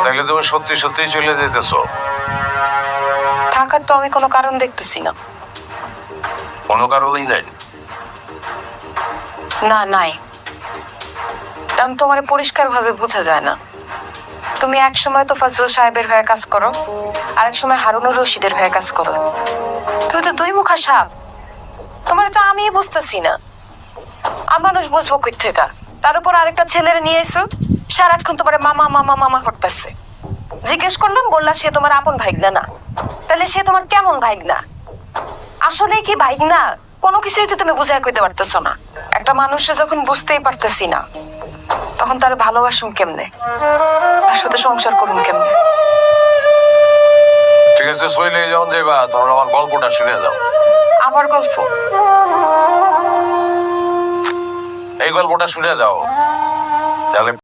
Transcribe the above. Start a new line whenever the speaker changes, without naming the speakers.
তাহলে তুমি সত্যি সত্যি চলে যেতেছো?
থাকার তো আমি কোনো কারণ দেখতেছি না।
কোনো কারণই নাই?
না, নাই। কারণ তোমার পরিষ্কার ভাবে বোঝা যায় না। তুমি এক সময় তো ফজল সাহেবের হয়ে কাজ করো, আর এক সময় হারুনুর রশিদের হয়ে কাজ করো। তুমি তো দুই মুখা সাপ। তোমার তো আমি বুঝতেছি না। মানুষ বুঝবো কই থেকে? তার উপর আরেকটা ছেলের নিয়ে এসো, সারাক্ষণ তোমার মামা মামা মামা করতেছে। জিজ্ঞেস করলাম, বললা সে তোমার আপন ভাইগনা না। তাহলে সে তোমার কেমন ভাইগনা? আসলে কি ভাইগনা? কোনো কিছুই তো তুমি বুঝাই কইতে পারতেছো না। একটা মানুষে যখন বুঝতেই পারতেছি না, তখন তার ভালোবাসুম কেমনে, তার সাথে সংসার করুন কেমনে?
ঠিক আছে, চলে যখন যাবা তখন আমার গল্পটা শুনে যাও।
আমার গল্প?
এই গল্পটা শুনে যাও, তাহলে